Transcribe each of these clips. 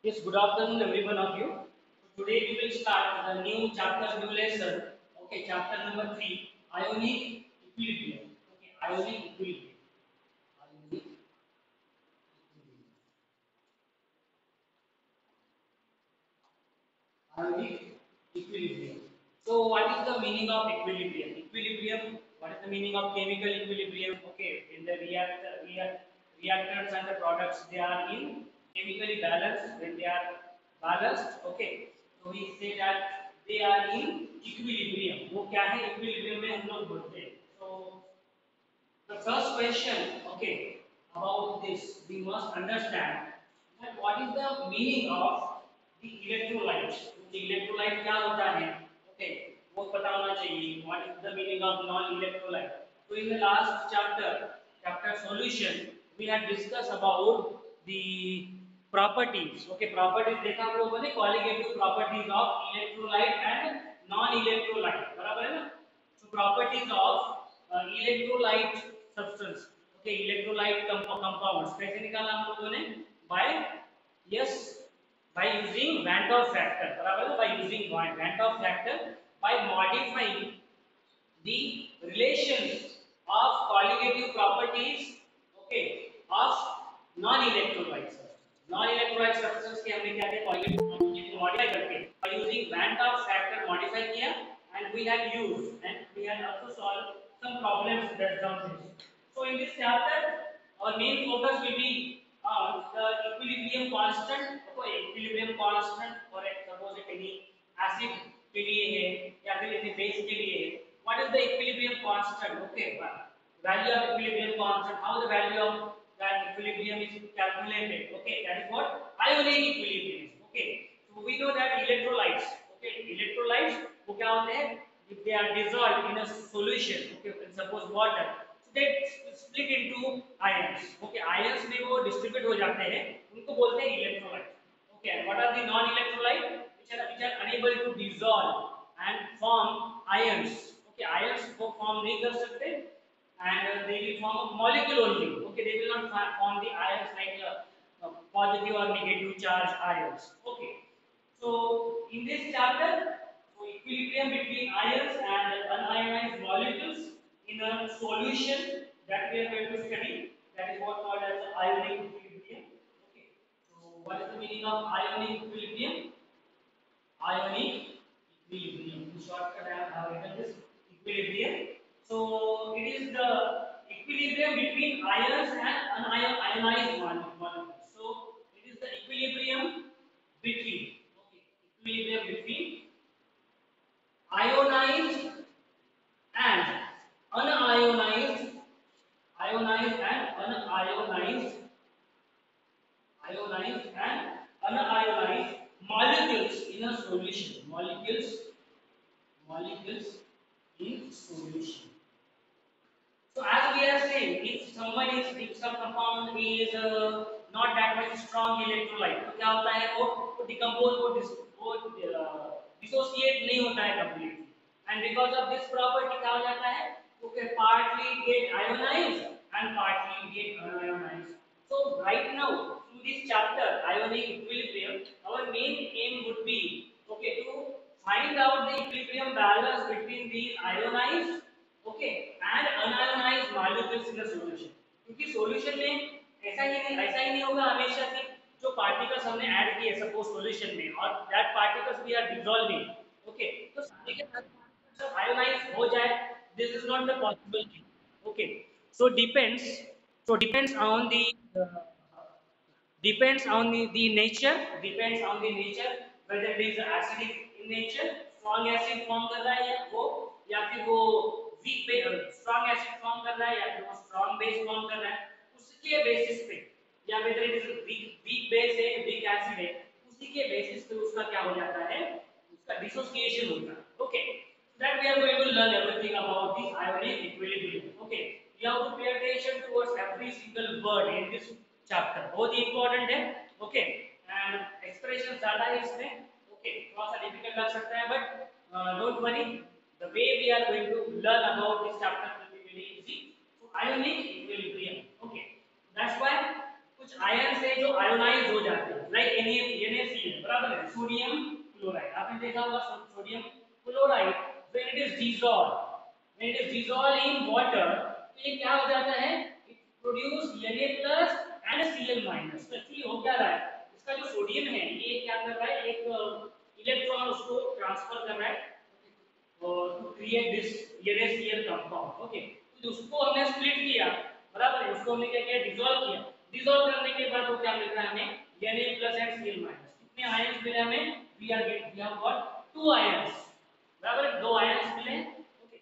Yes, good afternoon, every one of you. So today we will start the new chapter, new lesson. Okay, chapter number 3, ionic equilibrium. Okay, ionic equilibrium. Ionic equilibrium. Ionic equilibrium. So, what is the meaning of equilibrium? Equilibrium. What is the meaning of chemical equilibrium? Okay, in the reactors and the products, they are in chemically balanced. When they are balanced, okay, so we say that they are in equilibrium. वो क्या है equilibrium में हम लोग बोलते हैं. So the first question, okay, about this, we must understand that what is the meaning of the electrolyte. The electrolyte क्या होता है? Okay, वो पता होना चाहिए. What is the meaning of non-electrolyte? So in the last chapter, chapter solution, we had discussed about the properties. Okay, properties देखा आप लोगों ने qualitative properties of electrolyte and non-electrolyte. बराबर है ना? So properties of electrolyte substance. Okay, electrolyte compounds. कैसे निकाला हम लोगों ने? By yes, by using Van 't Hoff factor. बराबर है? By using Van 't Hoff factor, by modifying the relations of colligative properties, okay, of non-electrolyte substance. Non-electrolyte substance के हमने क्या किया? Colligative properties को modify करके by using Van 't Hoff factor modify किया, and we had used and we had also solved some problems that comes in. So in this chapter, our main focus will be on the equilibrium constant. Okay, equilibrium constant for suppose if any acid के लिए है या फिर any base के लिए है. What is the equilibrium constant? Okay, value of equilibrium constant. How the value of that equilibrium is calculated? Okay, that is what ionic equilibrium. Okay, so we know that electrolytes. Okay, electrolytes वो क्या होते हैं? If they are dissolved in a solution, okay, suppose water, so they split into ions. Okay, ions में वो distribute हो जाते हैं, उनको बोलते हैं electrolyte. Okay, and what are the non-electrolyte? Which are unable to dissolve and form ions. Okay, ions को form नहीं कर सकते, and they will form a molecule only. Okay, they will not form the ions like positive or negative charge ions. Okay, so in this chapter, so equilibrium between ions and unionized molecules in a solution that we are going to study. That is what called as ionic equilibrium. Okay, so what is the meaning of ionic equilibrium? Ionic equilibrium. In shortcut, I have written this equilibrium. So it is the equilibrium between ions and ionized molecules. So it is the equilibrium between, okay, equilibrium between ionized and unionized, ionized and unionized, ionized and unionized molecules in a solution. Molecules in solution. So as we are saying, if some compound is not that much strong electrolyte, तो क्या होता है वो decompose वो dissociate नहीं होता है completely. And because of this property क्या हो जाता है? वो partly get ionized and partly get unionized. So right now through this chapter ionic equilibrium, our main aim would be okay to find out the equilibrium balance between these ionized, okay and unionised molecules in the solution. क्योंकि solution में ऐसा ही नहीं होगा हमेशा कि जो particles हमने add किए सपोज सॉल्यूशन में और that particles we are dissolving, okay, तो सारे के सारे पार्टिकल्स आयोनाइज हो जाए, this is not the possible thing. Okay, so depends on the depends on the nature whether it is acidic in nature, strong acid form कर रहा है या फिर वो weak strong acid form कर रहा है या फिर वो strong base form कर रहा है, उसके बेसिस पे, या whether it is weak base है weak acid है, उसी के बेसिस पे उसका क्या हो जाता है, उसका dissociation होता है. Okay, so that we are going to learn everything about this ionic equilibrium. Okay, you have to pay attention towards every single word in this chapter, बहुत ही इंपॉर्टेंट है. ओके, एंड एक्सप्रेशन ज्यादा है इसमें. Okay, थोड़ा सा difficult लग सकता है but don't worry, the way we are going to learn about this chapter will be very easy. So ionic equilibrium. Okay, that's why कुछ आयन है जो आयोनाइज हो जाते हैं, लाइक NaCl, बराबर है, सोडियम क्लोराइड। आपने देखा होगा sodium chloride when it is dissolve, when it is dissolve in water, तो ये क्या हो जाता है, it produce Na plus and Cl minus. तो एक्चुअली हो क्या रहा है, इसका जो सोडियम है ये क्या कर रहा है, एक इलेक्ट्रॉन उसको ट्रांसफर कर रहा है to create this NaCl compound. Okay, तो उसको हमने स्प्लिट किया, बराबर है, उसको हमने क्या किया, डिसॉल्व किया। डिसॉल्व करने के बाद वो क्या मिल रहा है हमें, Na plus and Cl minus. कितने आयंस मिले हमें, we have got two ions, बराबर है, दो आयंस मिले। Okay,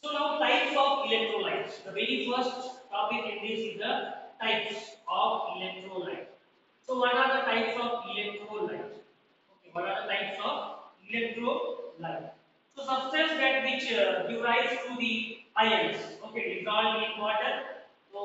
so now types of electrolytes. The very first topic in this is the types of electrolyte. So what are the types of electrolyte? Okay, what are the types of electrolyte? So substance that which give rise to the ions. Okay, dissolved in water. तो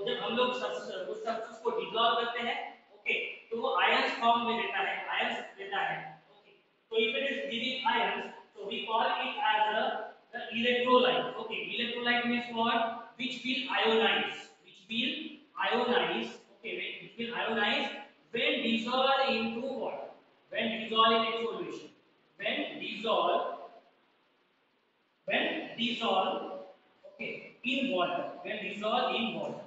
जब हम लोग उस substance को dissolve करते हैं, okay, तो वो ions form में देता है, ions देता है. Okay, so if it is giving ions, so we call it as a the electrolyte. Okay, electrolyte means what? Which will ionize. Which will ionize. Okay, which will ionize when dissolved into water. When dissolved in a solution. When dissolved. When dissolved. Okay, in water. When dissolved in water.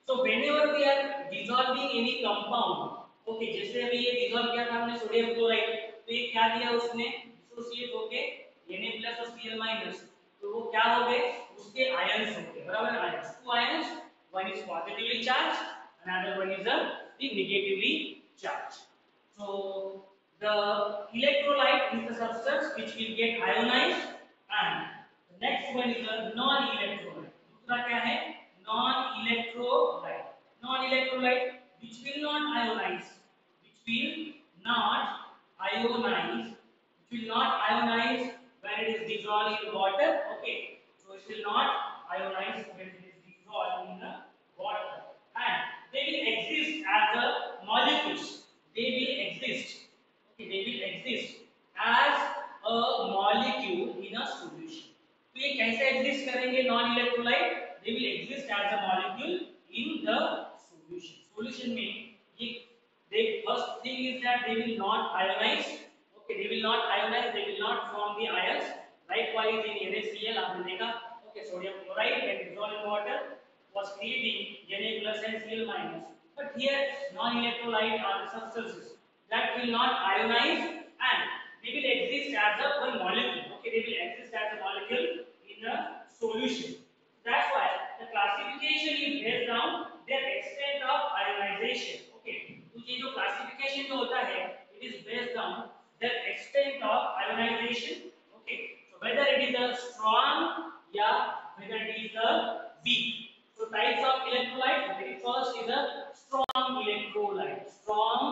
So whenever we are dissolving any compound, okay, जैसे अभी ये dissolve किया था हमने sodium chloride, तो ये क्या दिया उसने, डिसोसिएट होके Na प्लस और Cl माइनस, तो वो क्या हो गए, उसके आयंस हो गए, बराबर है, ions, two ions, one is positively charge, another one is the negatively charged. So the electrolyte is the substance which will get ionized, and the next one is the non-electrolyte. दूसरा क्या है, non-electrolyte. Non-electrolyte which will not ionize, which will not ionize, which will not ionize when it is dissolved in water. Okay, so it will not ionize when it is dissolved in the water, and they will exist as a molecules. They will exist. Okay, they will exist as a molecule in a solution. तो ये कैसे exist करेंगे non electrolyte, they will exist as a molecule in the solution. Solution में ये they first thing is that they will not ionize. Okay, they will not ionize, they will not form the ions. Likewise in NaCl आपने देखा, okay, sodium chloride when dissolved in water was creating Na plus and Cl minus. But here non-electrolyte are the substances that will not ionize and they will exist as a one molecule. Okay, they will exist as a molecule in the solution. That's why the classification is based on their extent of ionization. Okay, तो ये जो classification जो होता है, it is based on their extent of ionization. Okay, so whether it is a strong या whether it is a weak. So types of electrolyte. The very first is a strong electrolyte. Strong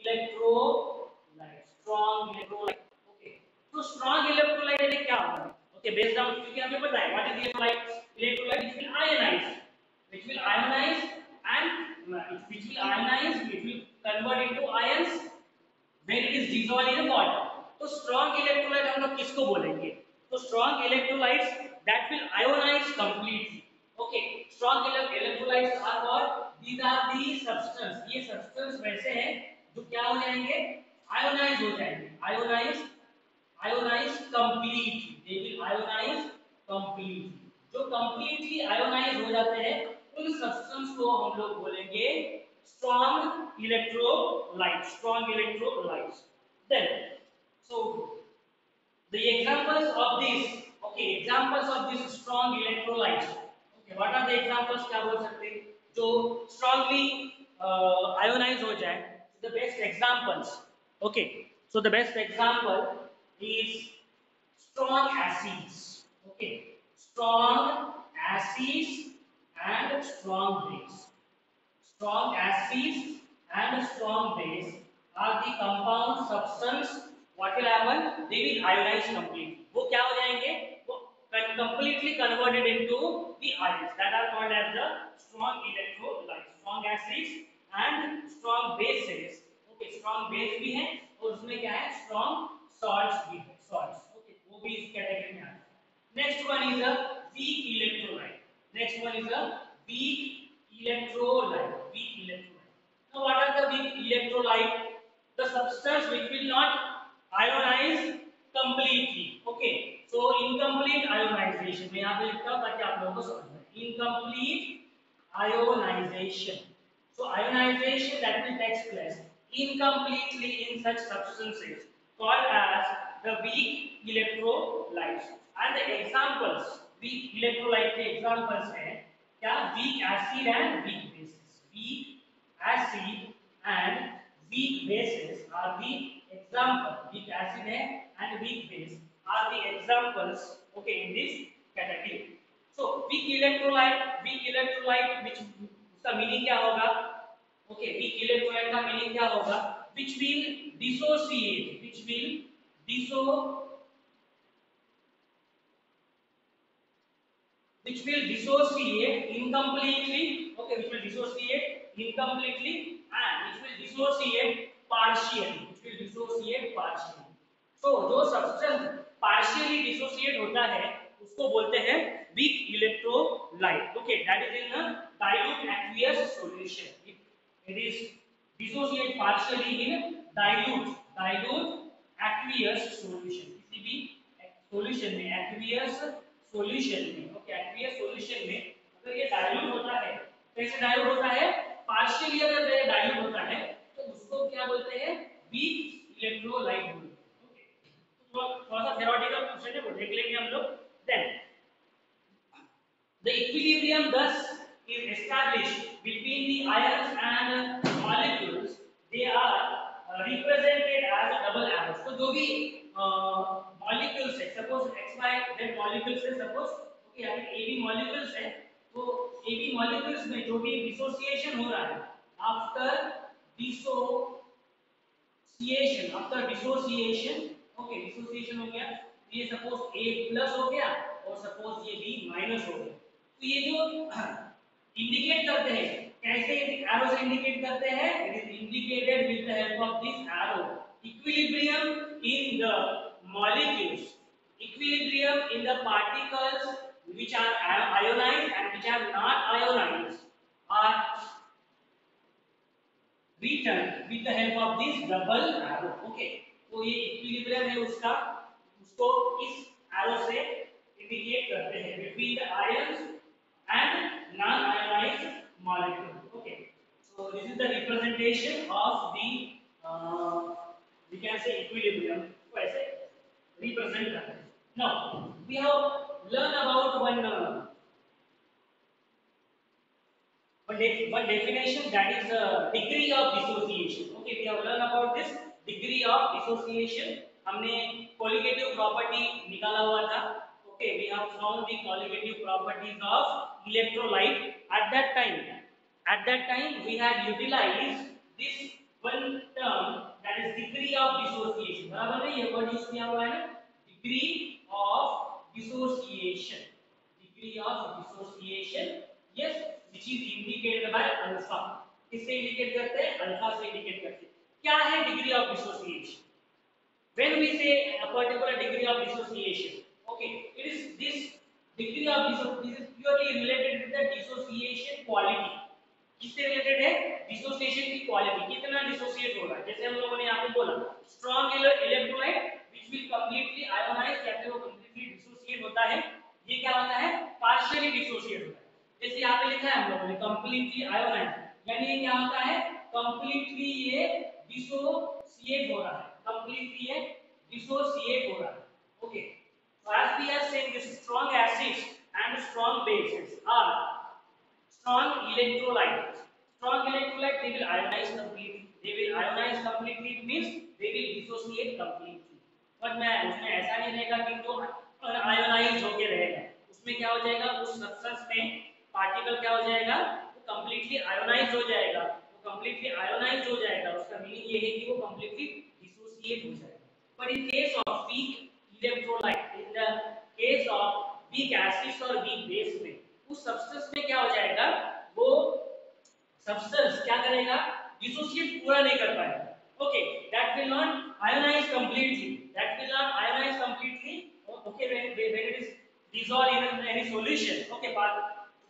electrolyte. Strong electrolyte. Okay. तो strong electrolyte यानी क्या होता है? Okay, based on क्योंकि हमें पता है what is electrolyte? Electrolyte which will ionize, which will ionize and which will ionize, which will convert into ions when it is dissolved in water. तो strong electrolyte हम लोग किसको बोलेंगे? तो strong electrolytes that will ionize completely. Okay, strong electrolytes are what? These are the substance. ये substance वैसे हैं जो क्या हो जाएंगे? Ionize हो जाएंगे. Ionize completely. They will ionize completely. जो completely ionize हो जाते हैं उन substance को हम लोग बोलेंगे strong electrolytes. Strong electrolytes. Then, so the examples of this, okay, examples of this strong electrolytes. Okay, what are the examples? क्या बोल सकते हैं जो strongly ionize हो जाए? The best examples. Okay, so the best example is strong acids. Okay, strong acids and strong base. Strong acids and strong base are the compound substance. What will happen? They will ionize completely. वो क्या हो जाएंगे? वो completely converted into the ions that are called as the strong electrolytes. Strong acids and strong bases. Okay, strong base भी है और उसमें क्या है? Strong salts भी है. salts. Okay, वो भी इस कैटेगरी में आता है. Next one is a weak electrolyte. Next one is a weak electrolyte. Weak electrolyte. Now what are the weak electrolyte? The substance which will not ionize completely. Okay, so incomplete ionization. मैं यहाँ पे लिखता हूँ ताकि आप लोगों को समझ में. Incomplete ionization. So ionization that will take place incompletely in such substances called as the weak electrolytes. And the examples, weak electrolyte के examples हैं क्या? Weak acid and weak bases. Weak acid and weak bases are the example. Weak acid and weak base are the examples. Okay, in this category. So weak electrolyte which उसका meaning क्या होगा? Okay, weak electrolyte का meaning क्या होगा? which will dissociate, which will dissociate incompletely. Okay, which will dissociate incompletely and which will dissociate partially. So जो substance partially dissociate होता है उसको बोलते हैं weak electrolyte. Okay, that is in a dilute aqueous solution. It is dissociate partially in dilute aqueous solution. किसी भी solution में aqueous solution में, okay, aqueous solution में अगर ये dilute होता है, कैसे dilute होता है? Partially अगर ये dilute होता है तो उसको क्या बोलते हैं? Weak electrolyte बोलते हैं. Okay, तो थोड़ा सा theoretical क्वेश्चन है वो देख लेंगे हम लोग. Then the equilibrium thus is established between the ions and molecules. They are represented as a double arrows. तो जो भी molecules है, suppose x y z molecules है, suppose okay, यहाँ पे AB molecules है, तो AB molecules में जो भी dissociation हो रहा है after dissociation, okay, dissociation हो गया, ये suppose A plus हो गया और suppose ये B minus हो गया. तो ये जो इंडिकेट करते हैं, कैसे एरो से इंडिकेट करते हैं? It is indicated with the help of this arrow. Equilibrium in the molecules, equilibrium in the particles which are ionized and which are not ionized are written with the help of this double arrow. Okay, तो ये equilibrium है उसका, उसको इस arrow से indicate करते हैं between the ions and non-ionized molecule. Okay, so this is the representation of the we can say equilibrium. So ऐसे represent करते हैं. Now we have learned about one definition, that is degree of dissociation. Okay, we have learned about this degree of dissociation. हमने colligative property निकाला हुआ था. Okay, we have found the colligative properties of electrolyte. At that time we had utilized this one term, that is degree of dissociation. बराबर है, ये word use किया हुआ है ना, degree of dissociation. Degree of dissociation, yes, which is indicated by alpha. किससे indicate करते हैं? अल्फा से इंडिकेट करते हैं. क्या है degree of dissociation? When we say a particular degree of dissociation, okay, it is this degree of dissociation, this is purely related with the dissociation quality. किससे related है? डिसोसिएशन की क्वालिटी, कितना dissociate हो रहा है. जैसे हम लोगों ने यहाँ पे बोला strong electrolyte which will completely ionize, या फिर वो completely डिसोसिएट होता है, ये क्या होता है? पार्शियली डिसोसिएट होता है. जैसे यहाँ पे लिखा है हम लोगों ने completely ionize, यानी ये क्या होता है? completely ये डिसोसिएट हो रहा है, completely ये डिसोसिएट हो रहा है. Okay, so as we are saying, this strong acids and strong bases are strong electrolytes. Strong electrolyte, they will ionize completely. They will ionize completely, it means they will dissociate completely. पर मैं उसमें ऐसा नहीं रहेगा कि जो ionise होके रहेगा, उसमें क्या हो जाएगा? उस सब्सटेंस में पार्टिकल क्या हो जाएगा? वो कंप्लीटली आयोनाइज हो जाएगा. वो कंप्लीटली आयोनाइज हो जाएगा, उसका मीनिंग ये है कि वो कंप्लीटली डिसोसिएट हो जाएगा. But in case of weak electrolyte, in the case of weak acids और weak base में, उस सब्सटेंस में क्या हो जाएगा? वो सब्सटेंस क्या करेगा? डिसोसिएट पूरा नहीं कर पाएगा. Okay, that will not ionize completely. That will not ionize completely. Okay, when it is dissolved in any solution. Okay,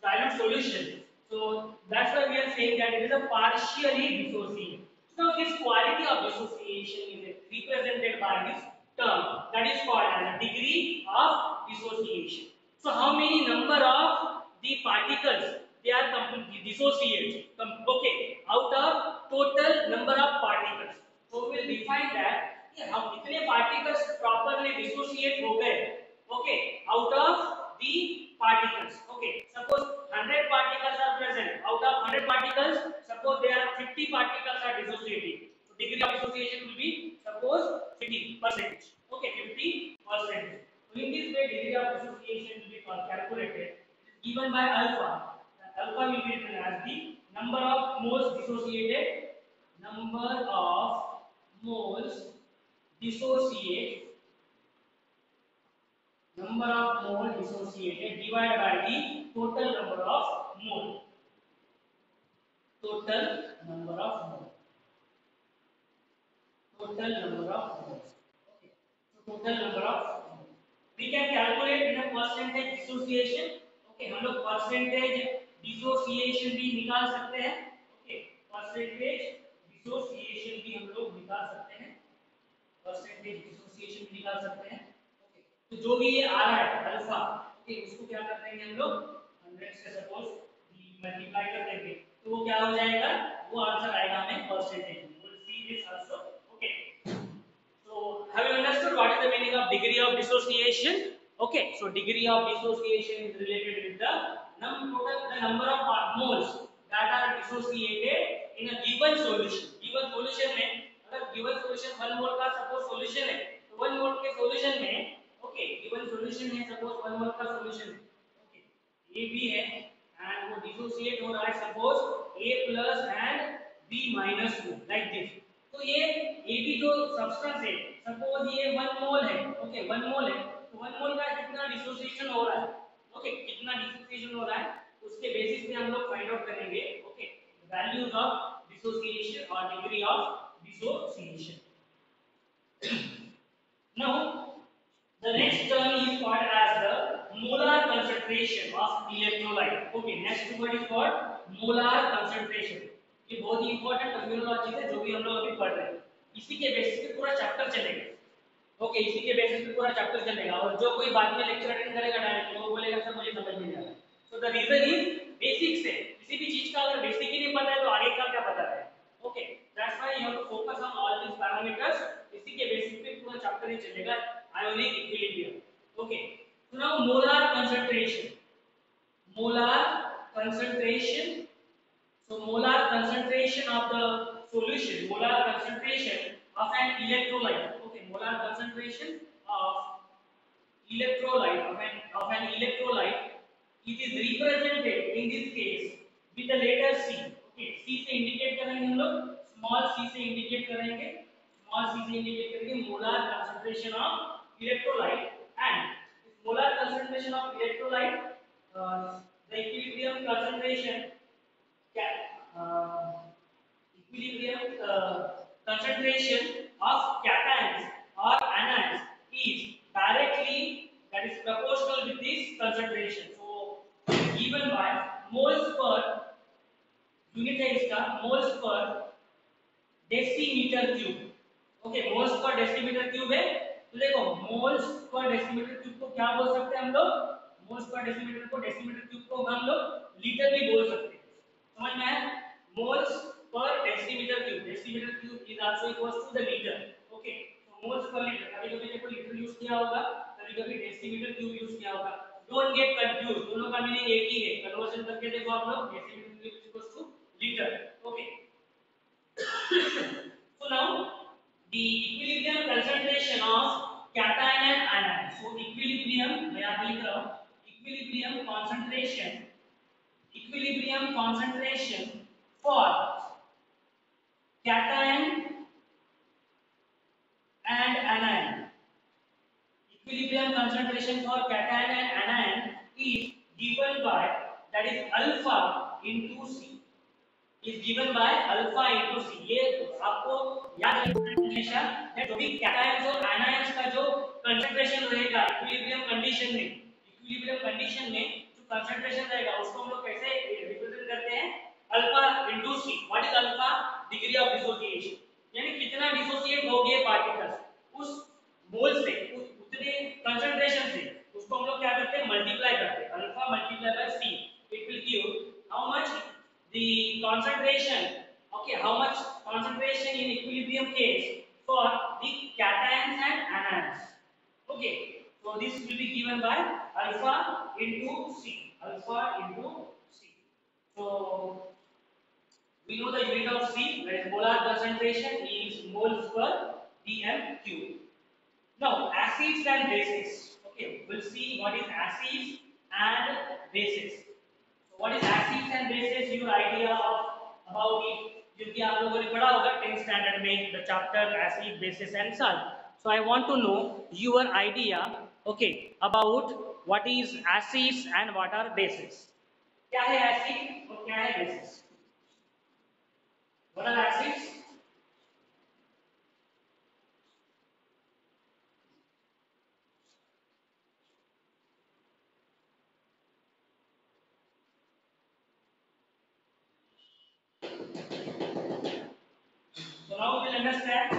dilute solution. So that's why we are saying that it is a partially dissociated. So now this quality of dissociation is represented by this term that is called as a degree of dissociation. So how many number of the particles they are completely dissociated? Okay, out of total number of particles. So we will define that हम कितने particles properly dissociate हो गए. Okay, out of the particles. Okay, suppose 100 particles are present. Out of 100 particles, suppose there are 50 particles are dissociating. So degree of dissociation will be suppose 50%. Okay, 50%. So in this way, degree of dissociation will be calculated. It is given by alpha. Alpha will be written as the number of moles dissociated. Number of moles dissociate. Number of mole dissociated divided by the total number of mole. Total number of mole. Total number of moles. Okay. So total number of moles. We can calculate in a percentage dissociation. Okay, हम लोग percentage dissociation भी निकाल सकते हैं. Okay, percentage dissociation भी हम लोग निकाल सकते हैं. Percentage dissociation भी निकाल सकते हैं. तो जो भी ये आ रहा है अल्फा, ओके, उसको क्या कर देंगे हम लोग 100 से सपोज मल्टीप्लाई कर देंगे, तो वो क्या हो जाएगा, वो आंसर आएगा हमें percentage. We will see this also. Okay, so have you understood what is the meaning of degree of dissociation? Okay, so degree of dissociation is related with the number of moles that are dissociated in a given solution. Given solution में अगर given solution 1 mole का suppose solution है, तो 1 mole के solution में okay, given solution है suppose 1 मोल का solution. Okay, A B है एंड वो डिसोसिएट हो रहा है suppose a plus and b minus 2 like this. तो ये ए बी जो सब्सटेंस है सपोज ये 1 मोल है. ओके, 1 मोल है, तो 1 मोल का कितना डिसोसिएशन हो रहा है. ओके, कितना डिसोसिएशन हो रहा है उसके बेसिस पे हम लोग फाइंड आउट करेंगे. ओके, वैल्यूज ऑफ डिसोसिएशन और degree of dissociation. Now the next term is called as the molar concentration of electrolyte. Okay, next word is called molar concentration. ये बहुत ही इंपॉर्टेंट टर्मिनोलॉजी है जो भी हम लोग अभी पढ़ रहे हैं. इसी के बेसिस पे पूरा चैप्टर चलेगा. ओके, इसी के बेसिस पे पूरा चैप्टर चलेगा और जो कोई बाद में लेक्चर अटेंड करेगा डायरेक्ट वो बोलेगा सर मुझे समझ नहीं आ रहा. So the reason is basics है. किसी भी चीज का अगर बेसिक ही नहीं पता है तो आगे का क्या पता है. Okay, that's why you have to focus on all these parameters. इसी के बेसिस पे पूरा चैप्टर ही चलेगा. Ionic equilibrium. Okay, so now molar concentration. Molar concentration. So molar concentration of the solution. Molar concentration of an electrolyte. Okay, molar concentration of electrolyte of an electrolyte. It is represented in this case with the letter C. Okay, C से indicate करेंगे हम लोग. Small c से indicate करेंगे. Small c से indicate करेंगे molar concentration of electrolyte. And molar concentration of electrolyte, the equilibrium concentration equilibrium concentration of cations or anions is directly, that is proportional with this concentration. So given by moles per unit है इसका moles per decimeter cube. Okay, moles पर decimetre cube है. तो देखो moles पर decimetre cube को क्या बोल सकते हैं हम लोग. मोल्स पर डेसीमीटर को डेसीमीटर क्यूब को हम लोग लीटर भी बोल सकते हैं. समझ में आया. मोल्स पर decimetre cube is also equals to the litre. Okay, तो मोल्स पर लीटर. कभी कभी देखो लीटर यूज किया होगा, कभी कभी डेसीमीटर क्यूब यूज किया होगा. डोंट गेट कंफ्यूज, दोनों का मीनिंग एक ही है. कन्वर्जन करके देखो आप लोग. Decimetre cube equals two litre. Okay, so now the equilibrium concentration of cation and anion. So equilibrium मैं यहाँ पे लिख रहा हूँ. Equilibrium concentration for cation and anion. Equilibrium concentration for cation and anion is given by, that is alpha into C. Is given by alpha into C. ये आपको याद रखना हमेशा कि जो भी कैटायंस और एनायंस का जो कंसंट्रेशन रहेगा इक्विलिब्रियम कंडीशन में जो कंसंट्रेशन रहेगा उसको हम लोग कैसे रिप्रेजेंट करते हैं, alpha into C. What is alpha? Degree of dissociation, यानी कितना डिसोसिएट हो गए पार्टिकल्स उस मोल से, उतने कंसंट्रेशन से, उसको हम लोग क्या करते हैं, मल्टीप्लाई करते हैं। Alpha multiply by C, it will give how much the concentration, okay, how much concentration in equilibrium case for the cations and anions, okay. So this will be given by alpha into c, alpha into c. So we know the unit of c, that is molar concentration, is moles per dm cube. Now acids and bases, okay, we'll see what is acids and bases. So what is acids and bases? Your idea of about it, क्योंकि आप लोगों ने पढ़ा होगा 10th standard में the chapter acid, bases and salt. So I want to know your idea, okay, about what is acids and what are bases. क्या है acid और क्या है bases? What are acids? So now we will understand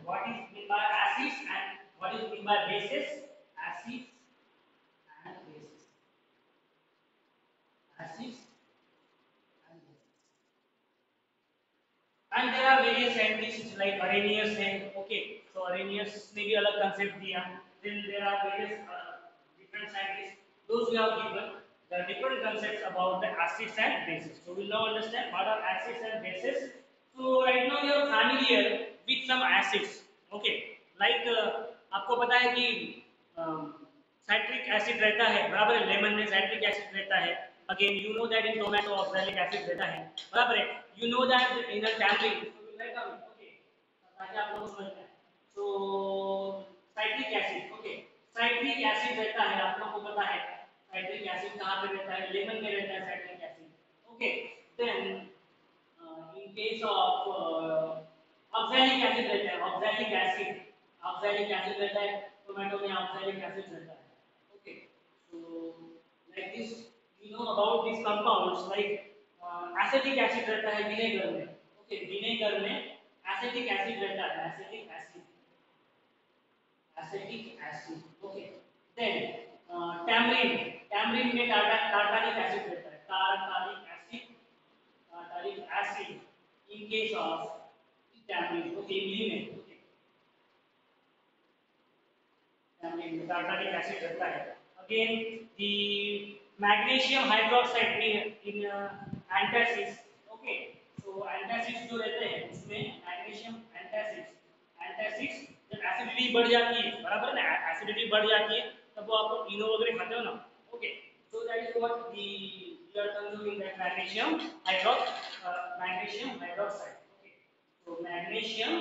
what is meant by acids and what is meant by bases. Acids and bases. Acids and bases. And there are various scientists like Arrhenius and okay, so Arrhenius ने भी अलग concept दिया. Then there are various different scientists. Those who have given the different concepts about the acids and bases. So we will now understand what are acids and bases. So right now you are familiar with some acids. Okay, like आपको पता है कि citric acid रहता है, बराबर है, lemon में citric acid रहता है। Again you know that in tomato oxalic acid रहता है, बराबर है। You know that in a tamarind, okay, ताकि आप लोग समझ पाए। So citric acid, okay, citric acid रहता है, आप लोगों को पता है साइट्रिक एसिड कहाँ पे रहता है, लेमन में रहता है citric acid, okay. Then in case of oxalic acid रहता है, ऑक्सैलिक एसिड रहता है, टोमेटो में ऑक्सैलिक एसिड रहता है, okay. So like this you know about this compounds, like acetic acid रहता है विनेगर में, ओके, विनेगर में एसिटिक एसिड रहता है, acetic acid, okay. Then tamarind में टार्टारिक एसिड रहता है, tartaric acid in case of tamarind, okay, इमली में, okay, tamarind में tartaric acid रहता है। Again, the magnesium hydroxide in antacids, okay, so antacids जो रहते हैं उसमें magnesium antacids जब एसिडिटी बढ़ जाती है, बराबर ना, एसिडिटी बढ़ जाती है तब वो आप लोग इनो वगैरह खाते हो ना, okay, so that is what the you are consuming that magnesium hydroxide. So magnesium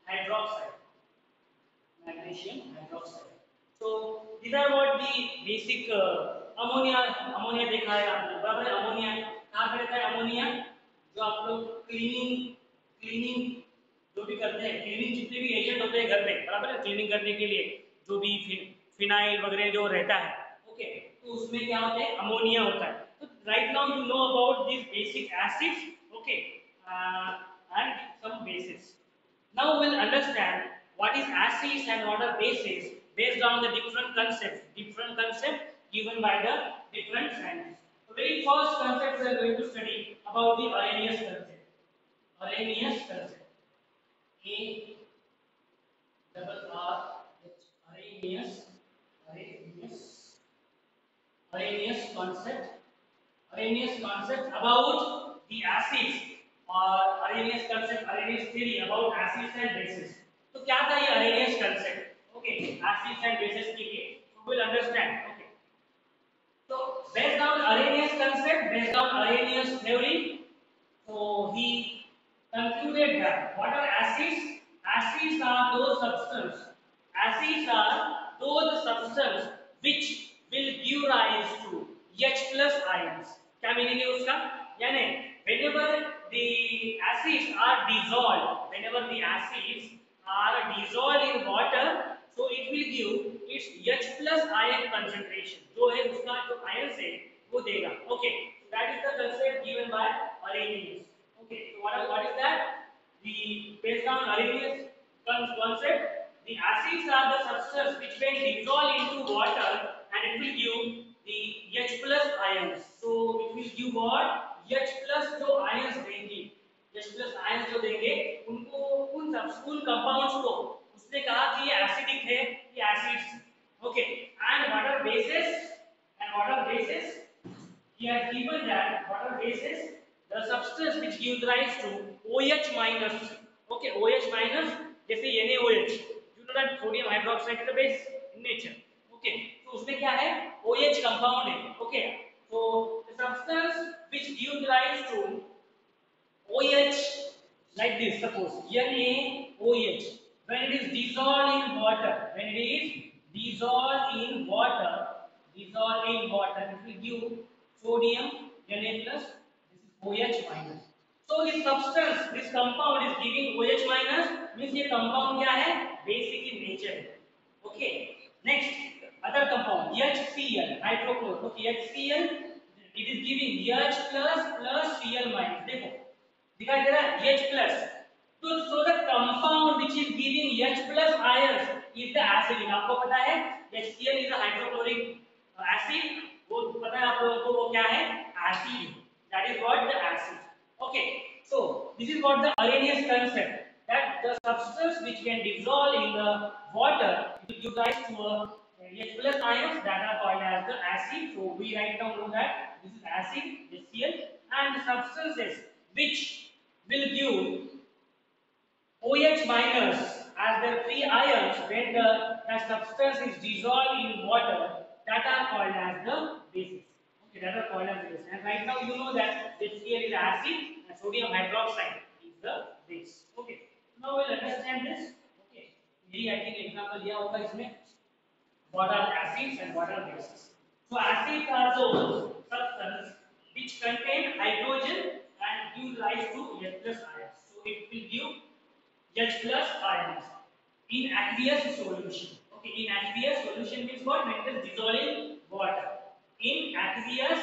hydroxide. So these are what the basic ammonia देखा है आपने, बराबर है। अमोनिया कहाँ पे रहता है? अमोनिया जो आप लोग क्लीनिंग जो भी करते हैं, क्लीनिंग जितने भी एजेंट होते हैं घर पे, बराबर है, क्लीनिंग करने के लिए जो भी फिनाइल वगैरह जो रहता है, ओके, तो उसमें क्या होता है? अमोनिया होता है। तो right now you know about this basic acids, okay, and some bases. Now we'll understand what is acids and what are bases based on the different concepts given by the different scientists. The very first concept we are going to study about the Arrhenius concept. Arrhenius concept. A double R H Arrhenius concept. Arrhenius concept about the acids और Arrhenius concept, Arrhenius theory about acids and bases. तो क्या था ये Arrhenius concept? Okay, acids and bases के लिए we will understand. Okay. So based on Arrhenius concept, based on Arrhenius theory, so he concluded that what are acids? Acids are those substances. Acids are those substances which will give rise to H plus ions. क्या meaning है उसका? यानी whenever the acids are dissolved, whenever the acids are dissolved in water, so it will give its H plus ion concentration. जो है उसका जो ions है वो देगा. Okay, so that is the concept given by Arrhenius. Okay, so what is that? The based on Arrhenius concept, the acids are the substance which when dissolve into water and it will give the H plus ions. So it will give what? H plus जो ions देंगे, H plus ions जो देंगे उनको उन compounds को उसने कहा कि ये acidic है, ये acids. Okay, and what are bases? And what are bases? He has given that what are bases? The substance which gives rise to OH minus. Okay, OH minus, जैसे NaOH. You know that sodium hydroxide is a base in nature. Okay, so उसमें क्या है? OH compound है. Okay, so the substance which gives rise to OH like this, suppose NaOH. When it is dissolved in water, when it is dissolved in water, it will give sodium Na plus. This is OH minus. So this substance, this compound is giving OH minus. Means ये compound क्या है? Basic in nature. Okay. Next, other compound HCl, hydrochloride. Okay, HCl, it is giving H plus Cl minus. देखो दिखाई दे रहा है H plus. So the compound which is giving H plus ions is the acid. आपको पता है HCl is a hydrochloric acid. वो पता है आप लोगों को वो क्या है? Acid. That is what the acid. Okay. So this is what the Arrhenius concept, that the substance which can dissolve in the water will give rise to a H plus ions that are called as the acid. So we right now know that this is acid, HCl, and the substances which will give OH minus as their free ions when that substance is dissolved in water, that are called as the bases. Okay, that are called as bases. And right now you know that HCl is acid and sodium hydroxide is the base. Okay, now we'll understand this. Okay, यही I think example दिया होगा इसमें. What are acids and what are bases? So acids are those substances which contain hydrogen and give rise to H plus ions. So it will give H plus ions in aqueous solution. Okay, in aqueous solution means what? When it is dissolving water. In aqueous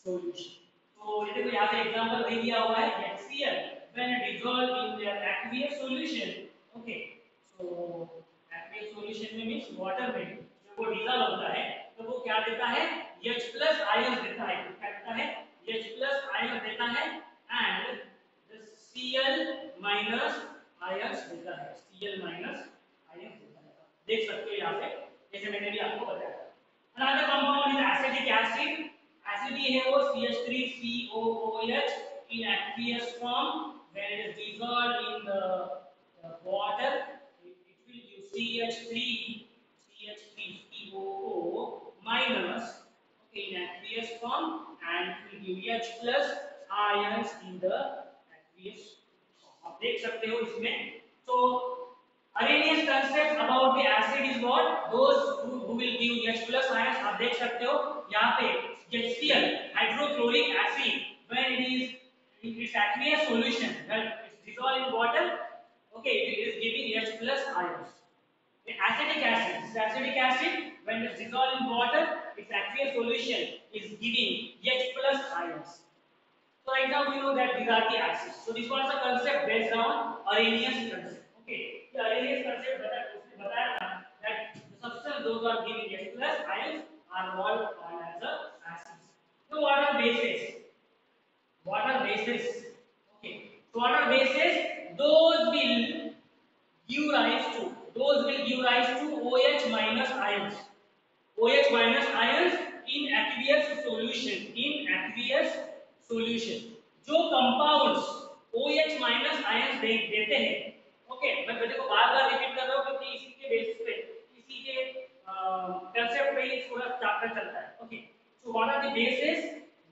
solution. So देखो यहाँ पे example दे दिया हुआ है HCl when dissolved in their aqueous solution. Okay, so aqueous solution में means water में जब वो dissolve होता है तो वो क्या देता है? H plus ions देता है. क्या देता है? H plus ions देता है and the Cl minus ions देता है. Cl minus ions देता है. देख सकते हो यहाँ पे जैसे मैंने भी आपको बताया. Another compound is acetic acid. Acid है वो CH3COOH in aqueous form. When it is dissolved in the water, it will give CH3COO minus, okay, in aqueous form, and it will give H plus ions in the aqueous form. आप देख सकते हो इसमें. So Arrhenius concept about the acid is what? Those who will give H plus ions. आप देख सकते हो यहाँ पे HCl hydrochloric acid when it is in its aqueous solution, when it's dissolved in water, okay, it is giving H plus ions. The acidic acid, this acidic acid when it's dissolved in water, its aqueous solution is giving H plus ions. So right now we know that these are the acids. So this was a concept based on Arrhenius concept. Okay, the Arrhenius concept बताया था that the substance those are giving H plus ions are all called as the acids. So what are bases? What are bases? Okay, so what are bases? Those will give rise to OH minus ions. OH minus ions in aqueous solution. In aqueous solution. जो compounds OH minus ions देते हैं, okay, मैं video को बार-बार repeat कर रहा हूँ क्योंकि इसी के बेसिस पे, इसी के कंसेप्ट पे ही पूरा चैप्टर चलता है. Okay, so what are the bases?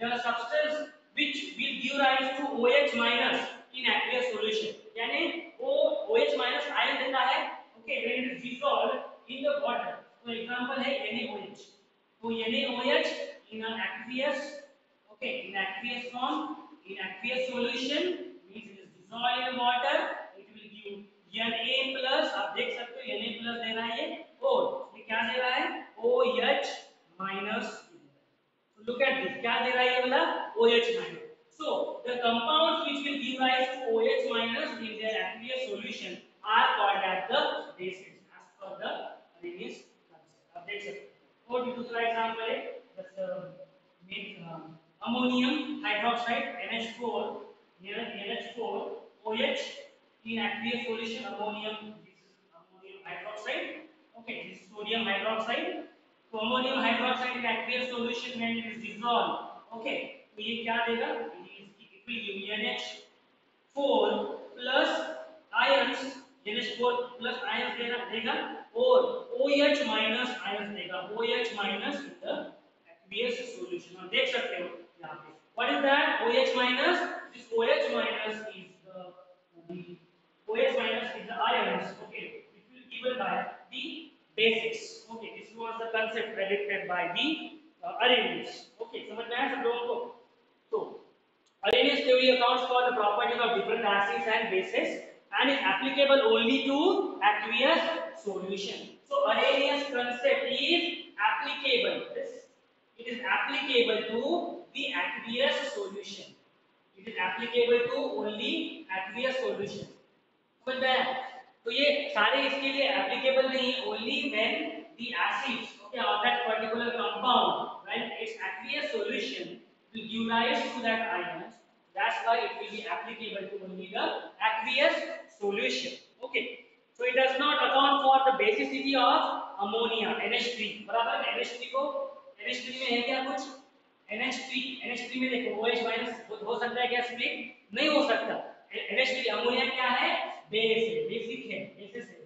The substance which will give rise to OH minus in aqueous solution. यानी वो OH minus ion देता है, okay, when it is dissolved in the water. तो example है NaOH. तो NaOH in an aqueous, okay, in aqueous form, in aqueous solution dissolve in water, it will give Na plus, आप देख सकते हो Na plus दे रहा है ये, और ये क्या दे रहा है OH minus. So look at this, क्या दे रहा है ये वाला OH minus. So the compounds which will give rise to OH minus in their aqueous solution are called as the bases as per the Arrhenius concept. आप देख सकते हो. और भी दूसरा एग्जांपल है, ammonium hydroxide NH4 NH4 OH in aqueous solution. Ammonium, this is ammonium hydroxide. Okay, this is sodium hydroxide. So ammonium hydroxide in aqueous solution when it is dissolved. Okay, तो ये क्या देगा, it will give NH4 plus ions, NH4 plus ions देगा और OH minus ions देगा, OH minus in the aqueous solution. आप देख सकते हो यहाँ पे. What is that OH minus? This OH minus is the OH minus is the ions. Okay, it will be given by the bases. Okay, this was the concept predicted by the Arrhenius. Okay, समझ में आया सब लोगों को? तो Arrhenius theory accounts for the properties of different acids and bases and is applicable only to aqueous solution. So Arrhenius concept is applicable. It is applicable to the aqueous solution. It is applicable to only aqueous solution. समझ में आया? तो ये सारे इसके लिए applicable नहीं है, only when the acids, okay, of that particular compound, when its aqueous solution will give rise to that ions, that's why it will be applicable to only the aqueous solution. Okay, so it does not account for the basicity of ammonia NH3. बराबर, NH3 को NH3 में है क्या कुछ, NH3 में देखो OH minus हो सकता है क्या स्प्लिट, नहीं हो सकता. NH3 अमोनिया क्या है, बेस है, बेसिक है, बेसिस है.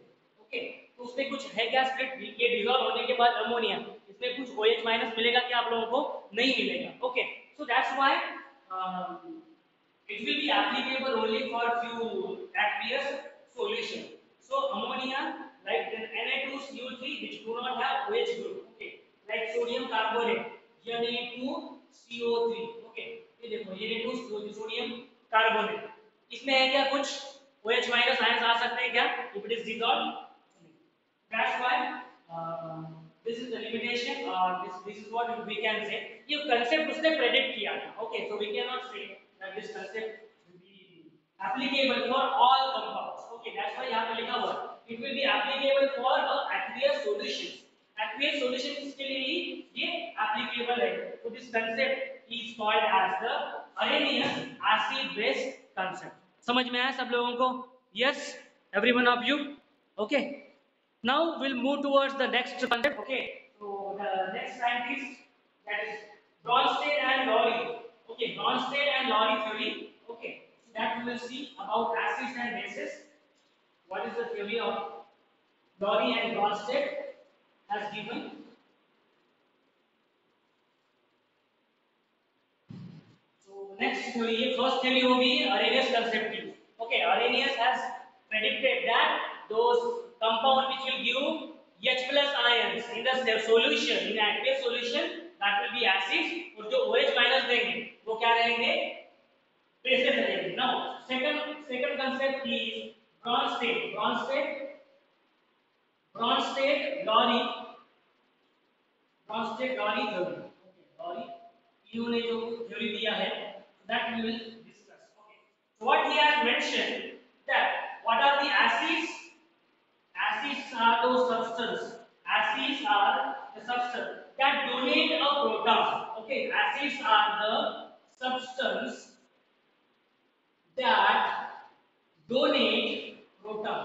ओके, तो उसमें कुछ है क्या स्प्लिट, ये डिसॉल्व होने के बाद अमोनिया, इसमें कुछ OH माइनस मिलेगा क्या आप लोगों को, नहीं मिलेगा. Okay, so that's why it will be applicable only for few aqueous solution. So ammonia, like then Na2CO3 which do not have OH group. Okay, like sodium carbonate Na2CO3. Okay, ये देखो Na2CO3 sodium carbonate, इसमें है क्या कुछ OH minus ions आ सकते हैं क्या, if it is dissolved. That's why this is the limitation, or this is what we can say. ये concept उसने predict किया था. Okay, so we cannot say that this concept will be applicable for all compounds. Okay, that's why यहाँ पे लिखा हुआ it will be applicable for aqueous solutions. Aqueous solutions के लिए ही ये applicable है. So this concept is called as the Arrhenius acid-base concept. समझ में आया सब लोगों को? Yes, every one of you. Okay. Now we'll move towards the next concept. Okay, so the next scientist, that is Bronsted and Lowry. Okay, Bronsted and Lowry theory. Okay, so that we will see about acids and bases. What is the theory of Lowry and Bronsted has given. So next theory, first theory होगी Arrhenius concept की. Okay, Arrhenius has predicted that those compound which will give H plus ions in the solution, in aqueous solution, that will be acids, और जो OH minus देंगे वो क्या रहेंगे, bases रहेंगे. Now second concept is Bronsted Lowry theory. Okay, Lowry इन्होंने जो theory दिया है that we will discuss. Okay, so what he has mentioned that what are the acids? Acids are those substances. Acids are the substance that donate a proton. Okay, acids are the substance that donate proton.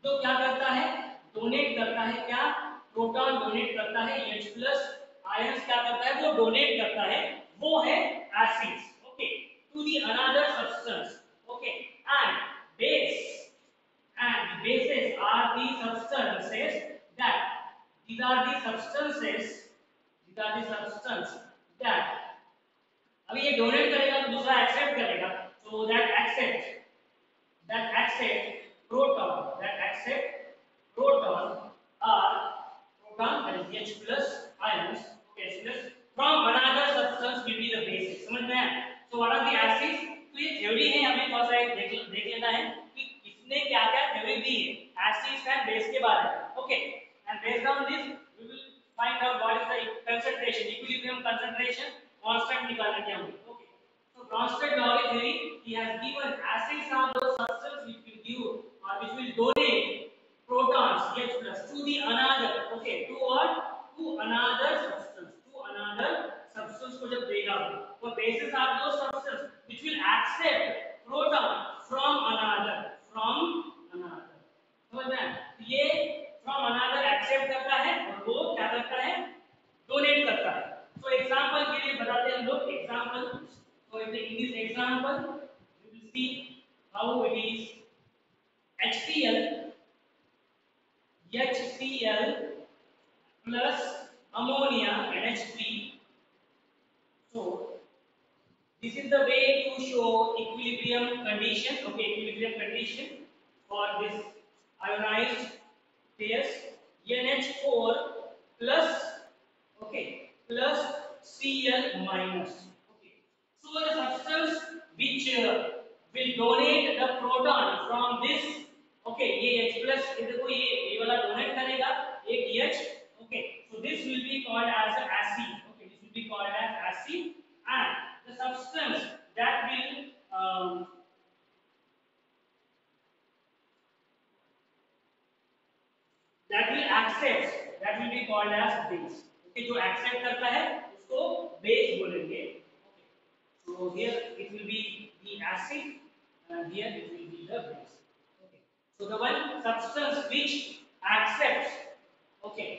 जो क्या करता है, donate करता है क्या, proton donate करता है, H plus ions क्या करता है, वो डोनेट करता है, वो है acids. Okay, to the another substance. Okay, and bases are the substances that these are the substances that अभी ये डोनेट करेगा तो दूसरा एक्सेप्ट करेगा, so that accept proton that is H plus ions, okay, H plus from another substance will be the basis. समझ में आया? So what are the acids? तो ये theory है, हमें थोड़ा सा देख concentration, equilibrium concentration constant निकालना क्या होगी. Okay, so Bronsted-Lowry theory, he has given acids are those substances which will give or which will donate protons H plus to the another, okay, to what, to another substance को जब देगा तो bases are those substances which will accept proton from another. समझ में? ये from another accept करता है और वो क्या करता है, donate करता है. So example के लिए बताते हैं हम लोग example. So in this example you will see how it is. HCl plus ammonia NH3. So this is the way to show equilibrium condition. Okay, equilibrium condition for this ionized pairs. NH4 plus, okay, plus Cl minus. Okay, so the substance which will donate the proton from this, okay, ये H plus, देखो ये वाला donate करेगा एक H. Okay, so this will be called as an acid. Okay, this will be called as acid, and the substance that will accept, that will be called as base. Okay, जो accept करता है उसको base बोलेंगे. Okay, so here it will be the acid and here it will be the base. Okay, so the one substance which accepts, okay,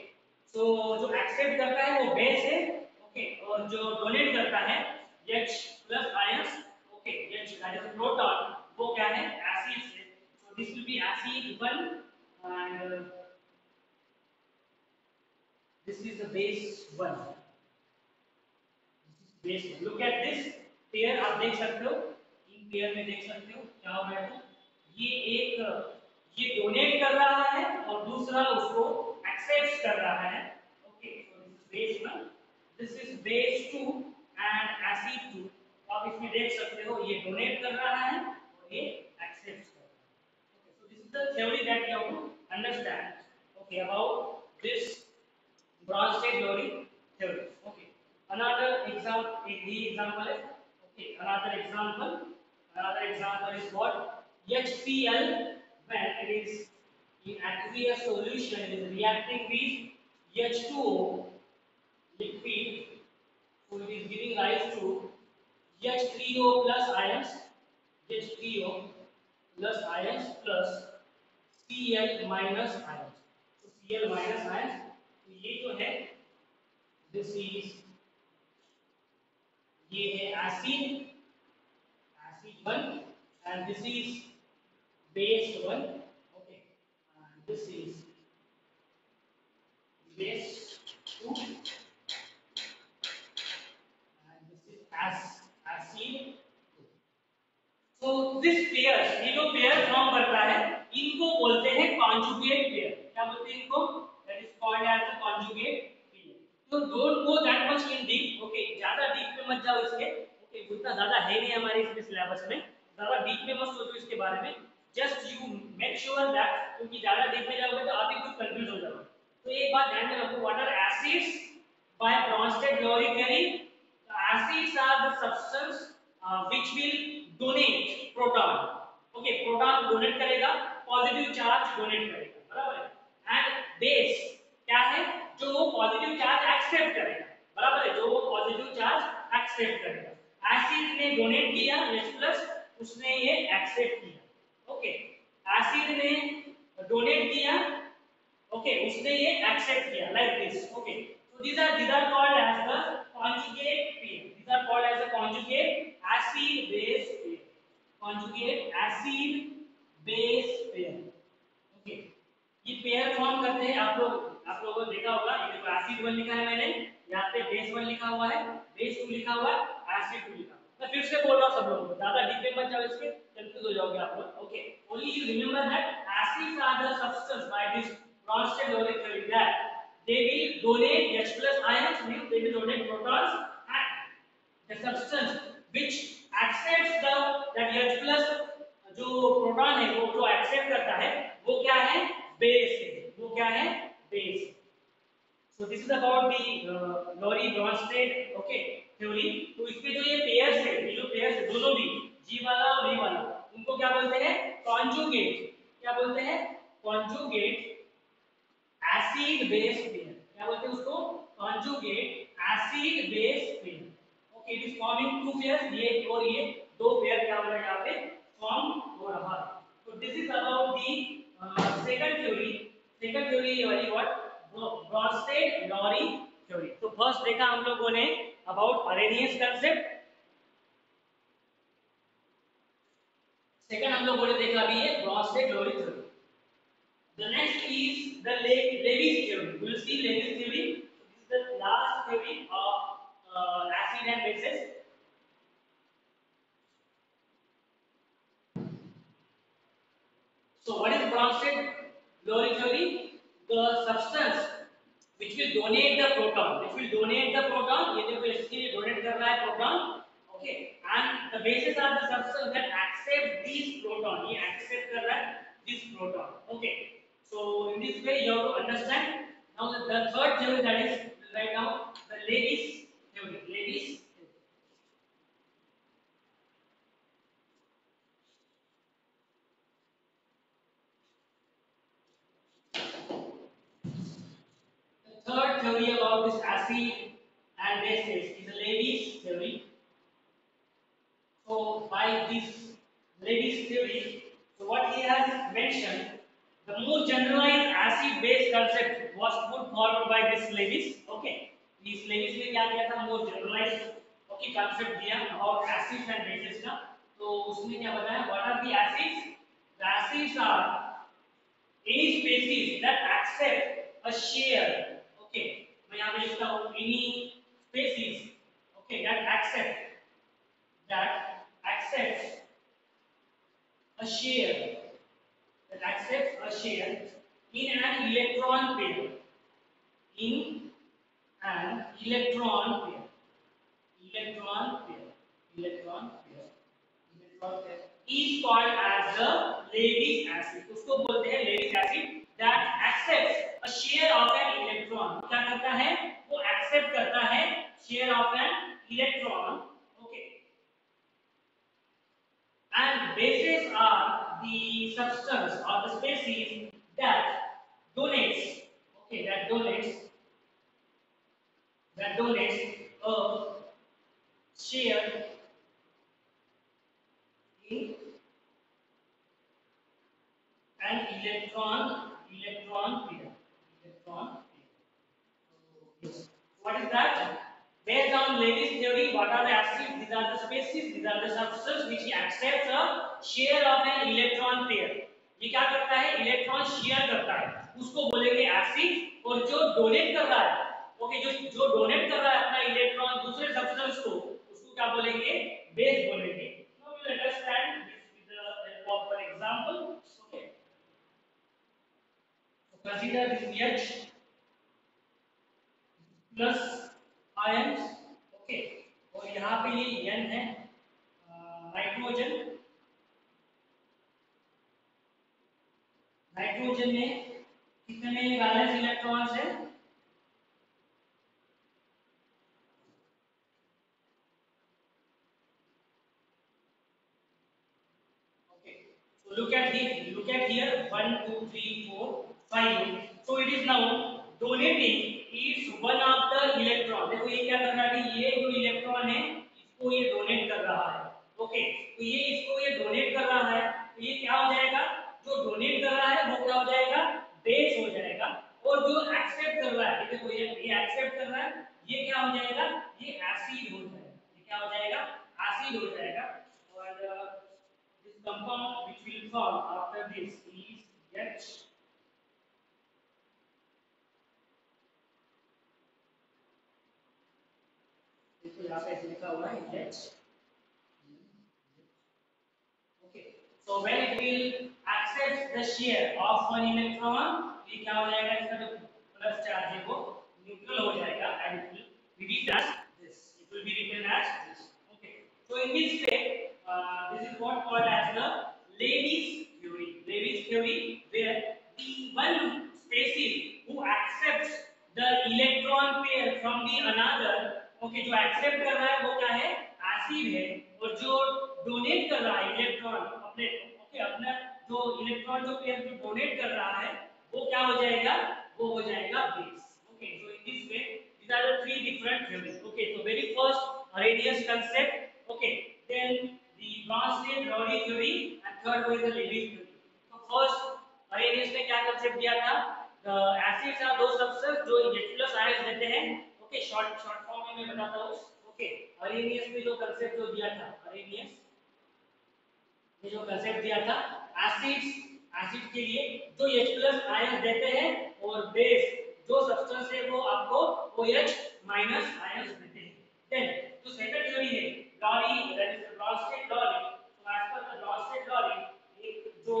so जो accept करता है वो base है. Okay, और जो donate करता है H plus ions, okay, H that is a proton, वो क्या है, acid है. So this will be acid 1 and this is the base 1. This is base 1. Look at this pair, आप देख सकते हो, इन पेयर में देख सकते हो क्या हो रहा है. ये एक ये डोनेट कर रहा है और दूसरा उसको एक्सेप्ट कर रहा है. Okay, so this is base 1, this is base 2 and acid 2. आप इसमें देख सकते हो ये डोनेट कर रहा है और ये एक्सेप्ट कर रहा है. Okay, so this is the theory that you have to understand, okay, about this Bronsted-Lowry theory. Okay. Another example, okay. Another example is what? HCl, when it is in aqueous solution, it is reacting with H2O liquid, so it is giving rise to H3O plus ions, H3O plus ions plus Cl minus ions. So Cl minus ions. तो ये जो है this is, ये है acid 1 and this is base 1. Okay, and this is base 2 and this is acid. So this pair, ये जो pair form करता है इनको बोलते हैं कॉन्जुगेट पेयर. क्या बोलते हैं इनको? That is called as a conjugate pair. So don't go that much in deep. Okay, ज़्यादा deep में मत जाओ इसके. Okay, उतना ज़्यादा है नहीं हमारे इसमें syllabus में. ज़्यादा deep में मत सोचो इसके बारे में. Just you make sure that, क्योंकि ज़्यादा deep में जाओगे तो आप ही खुद confuse हो जाओगे. तो एक बात ध्यान में रखो, what are acids by Bronsted-Lowry theory? The acids are the substance which will donate proton. Okay, proton donate करेगा, positive charge donate करेगा, बराबर है. एंड बेस क्या है, जो वो पॉजिटिव चार्ज एक्सेप्ट करेगा, बराबर है, जो वो पॉजिटिव चार्ज एक्सेप्ट करेगा. एसिड ने डोनेट किया H+, उसने ये एक्सेप्ट किया. ओके, एसिड ने डोनेट किया, ओके, उसने ये एक्सेप्ट किया, like this. Okay, so these are called as the conjugate pair. These are called as a conjugate acid base pair. Conjugate acid base pair. Okay, ये pair form करते हैं. आप लोगों ने देखा होगा, ये देखो एसिड 1 लिखा है मैंने, यहाँ पे बेस 1 लिखा हुआ है, बेस 2 लिखा हुआ है, एसिड 2 लिखा. मैं फिर से बोल रहा हूँ सब लोगों को, ज्यादा डीप में मत जाओ, इसके कंफ्यूज हो जाओगे आप लोग. Okay, only you remember that acids are the substance by this Bronsted-Lowry theory that they will donate H plus ions, means they will donate protons, and the substance which accepts the that H plus जो proton है वो जो accept करता है वो क्या है, base है. वो क्या है, base. So this is about the Lori Bronsted okay theory. तो इसके जो ये पेयर्स है, ये जो पेयर्स है दोनों भी G वाला और E वाला, उनको क्या बोलते हैं? कॉन्जुगेट. क्या बोलते हैं? Conjugate acid base pair. क्या बोलते हैं उसको? Conjugate acid base pair. Okay, it is forming two pairs, ये और ये दो पेयर क्या हो रहा है यहाँ पे फॉर्म हो रहा है. तो this is about the second theory. Second theory ये वाली व्हाट ब्रॉन्स्टेड लॉरी थ्योरी. तो फर्स्ट देखा हम लोगों ने अबाउट अरेनियस कांसेप्ट. सेकंड हम लोगों ने देखा अभी ये Bronsted Lowry theory. The next is the Levy's theory. We will see Levy's theory. This is the last theory of acid and bases. So what is Bronsted-Lowry theory? The substance which will donate the proton, ये देखो इसके लिए donate कर रहा है proton, okay, and the bases are the substance that accept these proton, ये accept कर रहा है this proton, okay. So in this way you have to understand. Now the third theory that is right now the Levy's theory. The third theory about this acid and bases is Levy's theory. So by this Levy's theory, so what he has mentioned, the more generalized acid-base concept was put forward by this Levy's. Okay, this Levy's ने क्या किया था? More generalized okay concept दिया about acids and bases का. तो उसने क्या बताया? What are the acids? The acids are any species that accept a share. Okay, मैं यहाँ पे लिखता हूँ any species. Okay, that accepts a share in an electron pair in an electron pair electron pair is called as the Levy's acid. उसको बोलते हैं Levy's acid that accepts a share of an electron. क्या करता है? वो accept करता है share of an electron. Okay, and bases are the substance or the species that donates okay that donates a share in an electron pair. Yes. What is that? Based on Levy's theory, what are the acids? These are the species, these are the substance which accepts a share of an electron pair. ये क्या करता है? Electron share करता है, उसको बोलेंगे acid. और जो डोनेट कर रहा है ओके जो डोनेट कर रहा है अपना इलेक्ट्रॉन दूसरे सब्सटेंस को, उसको क्या बोलेंगे? बेस बोलेंगे. Now we will understand this with the help of an example. Okay, so consider this H plus ions. Okay, और यहाँ पे ये N है नाइट्रोजन. नाइट्रोजन में कितने वैलेंस इलेक्ट्रॉन्स हैं? Okay, so look at here 1 2 3 4 5. So it is now donating each one of the electron. देखो ये क्या कर रहा है? ये जो इलेक्ट्रॉन है इसको ये डोनेट कर रहा है. ओके, तो ये इसको ये डोनेट कर रहा है, तो ये क्या हो जाएगा? जो डोनेट कर रहा है वो क्या हो जाएगा? बेस हो जाएगा. और जो एक्सेप्ट कर रहा है, देखो ये एक्सेप्ट कर रहा है, ये क्या हो जाएगा? ये एसिड हो जाएगा. ये क्या हो जाएगा? एसिड हो जाएगा. और this compound which will form after this is H. देखो यहाँ पे लिखा हुआ है H. Okay, so when it will accept the share of one electron, ये क्या हो जाएगा? इसका जो प्लस चार्ज है वो न्यूट्रल हो जाएगा and it will be written as this. It will be written as this. Okay, so in this way, this is what called as the Levy's theory. Levy's theory, where the one species who accepts the electron okay, जो accept कर रहा है वो क्या है, acid है, और जो डोनेट कर रहा है इलेक्ट्रॉन अपने, ओके, अपना जो इलेक्ट्रॉन जो पेयर जो डोनेट कर रहा है वो क्या हो जाएगा, वो हो जाएगा base. Okay, so in this way these are the three different theories. Okay, so very first Arrhenius concept, okay, then the Bronsted-Lowry theory, and third one is the Lewis theory. So first Arrhenius ने क्या concept दिया था, the acids are those substances जो H+ ions देते हैं। Okay, short form में मैं बताता हूँ। ओके, Arrhenius ने जो concept जो दिया था, Arrhenius ने जो कंसेप्ट दिया था, एसिड के लिए जो H+ आयन देते हैं, और बेस जो सब्सटेंस है वो आपको OH- आयन देते हैं। देन जो सेकंड थ्योरी है Lowry, that is Bronsted Lowry. So as per the Bronsted Lowry, एक जो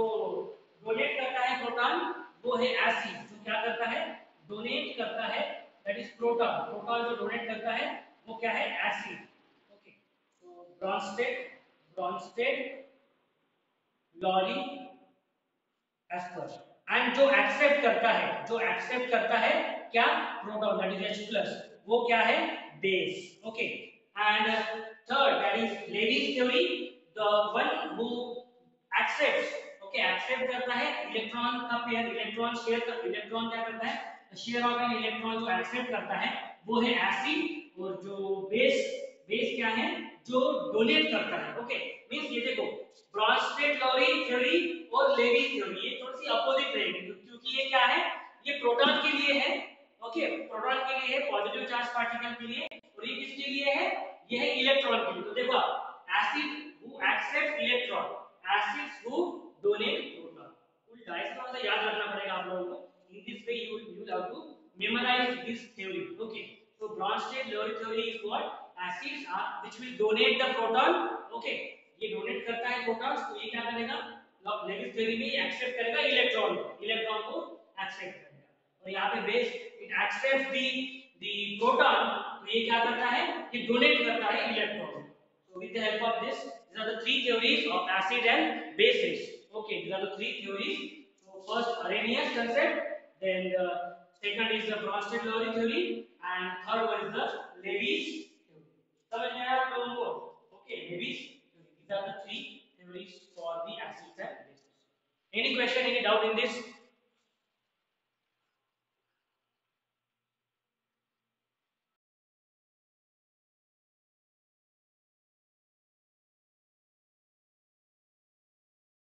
डोनेट करता है प्रोटॉन वो है एसिड, जो क्या करता है, डोनेट करता है, दैट इज प्रोटॉन। प्रोटॉन जो डोनेट करता है वो क्या है, acid. Okay, so Bronsted Lowry Esper, and जो एक्सेप्ट करता है, जो एक्सेप्ट करता है क्या, प्रोटॉन, दैट इज H+, वो क्या है, base. Okay, and third that is Lewis theory, the one who accepts, okay, accept करता है इलेक्ट्रॉन का पेयर, इलेक्ट्रॉन शेयर कर, इलेक्ट्रॉन क्या करता है, शेयर ऑफ एन इलेक्ट्रॉन जो एक्सेप्ट करता है वो है एसिड, और जो बेस, बेस क्या है, जो डोनेट करता है। ओके, मींस ये देखो ब्रॉन्स्टेड लॉरी थ्योरी और लेवी थ्योरी ये थोड़ी सी अपोजिट रहेगी, क्योंकि ये क्या है, ये प्रोटॉन के लिए है। ओके, प्रोटॉन के लिए है, पॉजिटिव चार्ज पार्टिकल के लिए, और ये किसके लिए है, ये है इलेक्ट्रॉन के लिए। तो देखो acid who accept electron, acids who donate proton, उल्टा है, थोड़ा सा याद रखना पड़ेगा आप लोगों को। In this way you will have to memorize this theory. Okay, so Bronsted Lowry theory is what, acids are which will donate the proton. Okay, ये डोनेट करता है प्रोटॉन्स, तो ये क्या करेगा, लेविस थ्योरी में एक्सेप्ट करेगा इलेक्ट्रॉन, इलेक्ट्रॉन को एक्सेप्ट करेगा। और यहाँ पे base it accepts the proton, तो ये क्या करता है, ये डोनेट करता है electron. So with the help of this, these are the three theories of acid and bases. Okay, these are the three theories. So first Arrhenius concept, then the second is the Bronsted-Lowry theory, and third one is the Lewis theory. समझ में आया आप लोगों को? Okay, Lewis theory. These are the three theories for the acids and bases. Any question, any doubt in this?